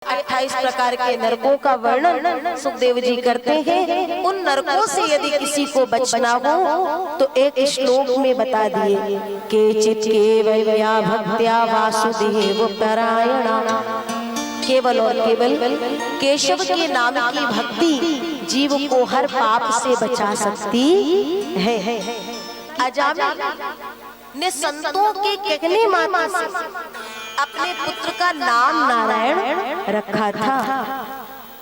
28 प्रकार के नरकों का वर्णन सुखदेव जी करते हैं। उन नरकों से यदि किसी को बचना हो तो एक श्लोक में बता दिए, केचित् केवल्या भक्त्या वासुदेव परायणा। केवल और केवल केशव के नाम की भक्ति जीव को हर पाप से बचा सकती है। अजामिल ने संतों के कहने मात्र से अपने पुत्र का नाम नारायण रखा था।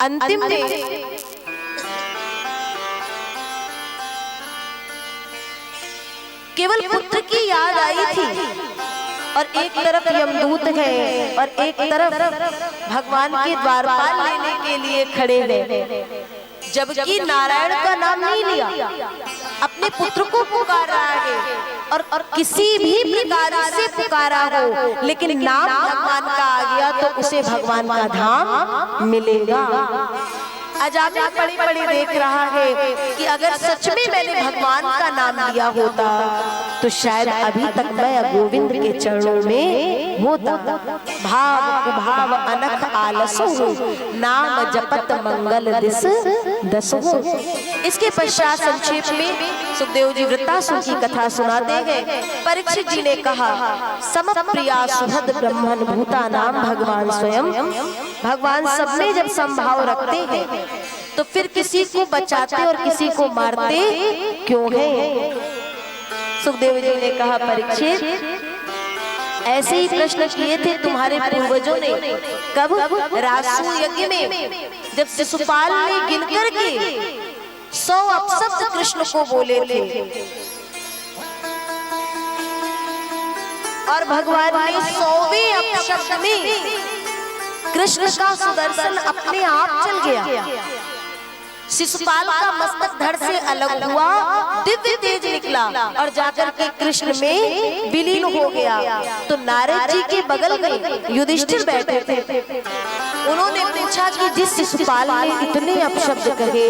अंतिम में केवल पुत्र की याद आई थी और एक तरफ यमदूत है और एक तरफ भगवान के द्वारपाल लेने के लिए खड़े हैं, जबकि नारायण का नाम नहीं लिया, अपने पुत्र को पुकार रहा है और किसी भी प्रकार से पुकारा हो लेकिन नाम भगवान का आ गया तो उसे भगवान का धाम मिलेगा। अजामिल पड़ी पड़ी देख रहा है कि अगर सच में मैंने भगवान का नाम लिया होता तो शायद अभी तक मैं गोविंद के चरणों में होता। भाव भाव अनख आलसो नाम जपत मंगल दिस दसो। इसके पश्चात संक्षेप में सुखदेव जी वृत्तासुर की कथा सुनाते हैं। परीक्षित जी ने कहा, सम प्रिया सुहद ब्रह्मन भूता नाम भगवान स्वयं। भगवान सब में जब संभाव रखते हैं तो फिर किसी को बचाते और किसी को मारते क्यों हैं? सुखदेव जी ने कहा, परीक्षित ऐसे ही प्रश्न किए थे तुम्हारे पूर्वजों ने। कब? रासु यज्ञ में, जब शिशुपाल ने गिनकर के 100 अपशब्द कृष्ण को बोले थे और भगवान ने 100वें अपशब्द में कृष्ण का सुदर्शन अपने आप चल गया। शिशुपाल का मस्तक धड़ से अलग हुआ, दिव्य तेज निकला और जाकर के कृष्ण में विलीन हो गया। तो नारद जी के बगल में युधिष्ठिर बैठे थे। उन्होंने पूछा कि जिस शिशुपाल ने इतने अपशब्द कहे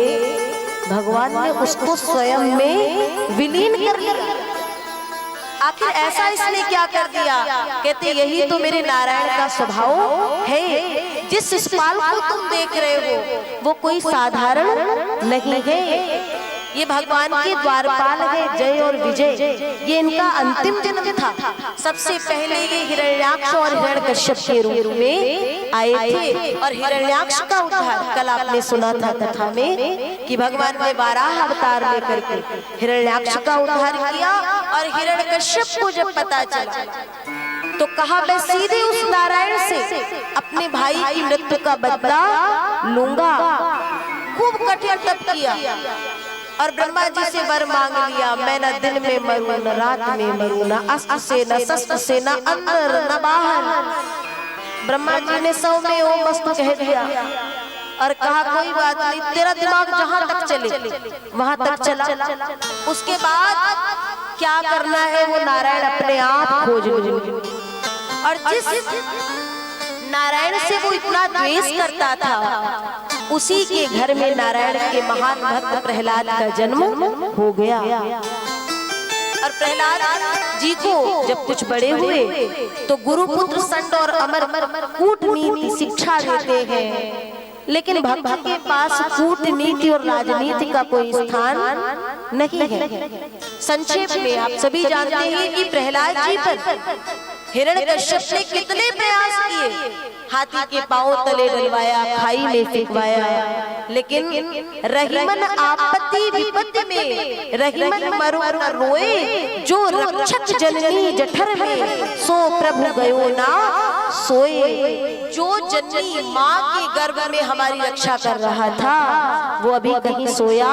भगवान ने उसको स्वयं में विलीन कर दिया, आखिर ऐसा इसने क्या कर दिया? कहते यही तो मेरे नारायण का स्वभाव है। जिस शिशुपाल को तुम देख रहे हो वो कोई साधारण नहीं है, ये भगवान के द्वारपाल है, जय और विजय। ये इनका अंतिम जन्म था। सबसे पहले ये हिरण्याक्ष और हिरण्यकश्यप के रूप में आए थे और हिरण्याक्ष का उद्धार कल आपने सुना था कथा में कि भगवान ने 12 अवतार लेकर के हिरण्याक्ष का उद्धार किया। और हिरण्यकश्यप को जब पता चला तो कहा, मैं सीधे उस नारायण से अपने भाई की मृत्यु का बदला लूंगा। खूब कठिन तप किया और ब्रह्मा जी से वर मांग लिया, मैं न दिन में मरूं न रात में मरूं, न अस्त्र से न शस्त्र से, न अंदर न बाहर। ब्रह्मा जी ने 100 में ओम वस्तु कह दिया और कहा, कोई बात नहीं, तेरा दिमाग जहां तक चले वहां तक चला। उसके बाद क्या करना है वो नारायण अपने आप खोज लूंगी। और जिस नारायण से वो इतना द्वेष करता था उसी के घर में नारायण के महान भक्त प्रहलाद का जन्म हो गया। और प्रहलाद जी को जब कुछ बड़े हुए तो गुरुपुत्र संड और अमर कूटनीति शिक्षा देते हैं, लेकिन भक्त के पास कूटनीति और राजनीति का कोई स्थान नहीं है। संक्षेप में आप सभी जानते हैं कि प्रहलाद जी पर हिरण्यकश्यप ने कितने प्रयास किए, हाथी के पांव तले डलवाया, खाई में फेंकवाया, लेकिन रहीमन आपत्ति विपत्ति में रहीमन मरु न रोए, जो रक्षक जननी जठर में सो प्रभु गयो ना सोए। जो जननी माँ के गर्भ में हमारी रक्षा कर रहा था वो अभी कहीं सोया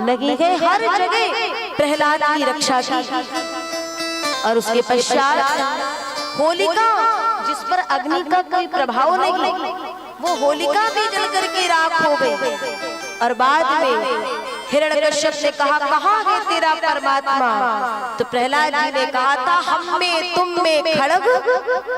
नहीं है, हर जगह प्रहलाद की रक्षा की। और उसके पश्चात होलिका, जिस पर अग्नि का कोई प्रभाव नहीं, वो होलिका भी जल करके राख हो गई। और बाद में हिरण्यकश्यप ने कहा, कहाँ है तेरा परमात्मा? तो प्रहलाद जी ने कहा था, हम में तुम में खड़ग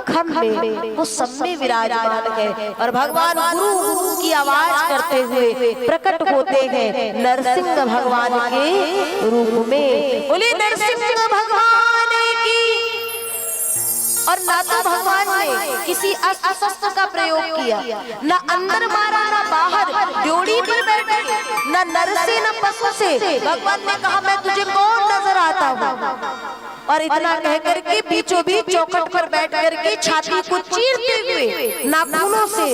खम में, वो सब में विराजमान है। और भगवान गुरु गुरु की आवाज करते हुए प्रकट होते हैं नरसिंह भगवान के रूप में। बोले नरसिंह भगवान की और ना तो भगवान ने किसी अस्त्र शस्त्र का प्रयोग किया, ना अंदर मारा ना बाहर, ड्योढ़ी पर बैठे, ना नर से ना पशु से। भगवान ने कहा मैं तुझे कौन नजर आता हूँ, और इतना कह करके बीचों बीच चौखट पर बैठ करके छाती को चीरते हुए नाखूनों से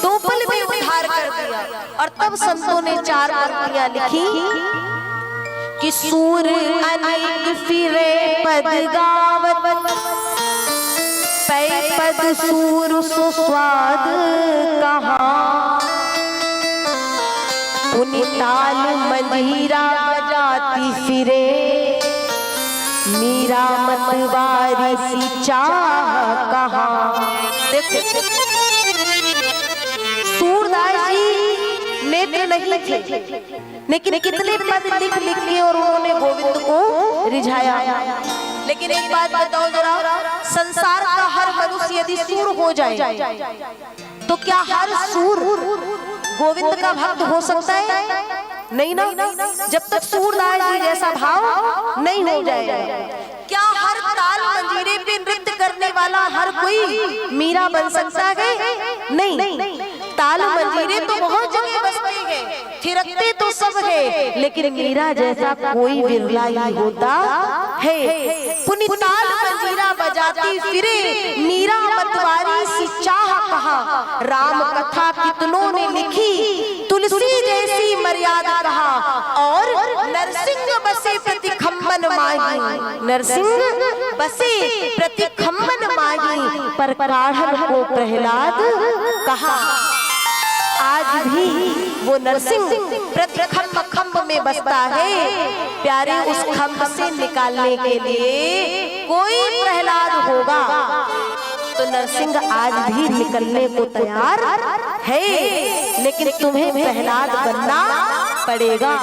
2 पल में उद्धार कर दिया। और तब संतों ने 4 पंक्तियां लिखी कि सूर अनेक फिरे पद गावत, पै पद सूर सो स्वाद कहाँ, उन्हीं ताल मंजीरा बजाती फिरे, मीरा मतवारी सी चाह कहाँ। देखो सूरदास जी नेत्र नहीं थे, लेकिन कितने पद लिख लिख के और उन्होंने गोविंद को रिझाया। लेकिन एक बात बताओ जरा, संसार का हर मनुष्य यदि सूर हो जाए तो क्या हर सूर गोविंद का भक्त हो सकता है? नहीं ना, जब तक सूरदास जी जैसा भाव नहीं हो जाएगा। क्या हर ताल मंजीरे पे नृत्य करने वाला हर कोई मीरा बन सकता है? नहीं, ताल मंजीरे तो बहुत जगह बजते हैं, थिरकते तो सब है, लेकिन मीरा जैसा कोई विरला ही होता है। पुनी ताल मंजीरा बजाती फिरे, मीरा मतवारी सी चाह कहा, राम कथा कितनों ने लिखी, तुलसी जैसी मर्यादा कहा, और नरसिंह बसे प्रति खम्बन माही, नरसिंह बसे प्रति खम्बन माही, पर काढ़ल को प्रहलाद कहा। आज भी वो नरसिंह प्रति खम्ब में बसता है। प्यारे उस खम्ब से निकालने के लिए कोई प्रहलाद होगा तो नरसिंह आज भी निकलने को तैयार है, लेकिन तुम्हें प्रहलाद बनना पड़ेगा।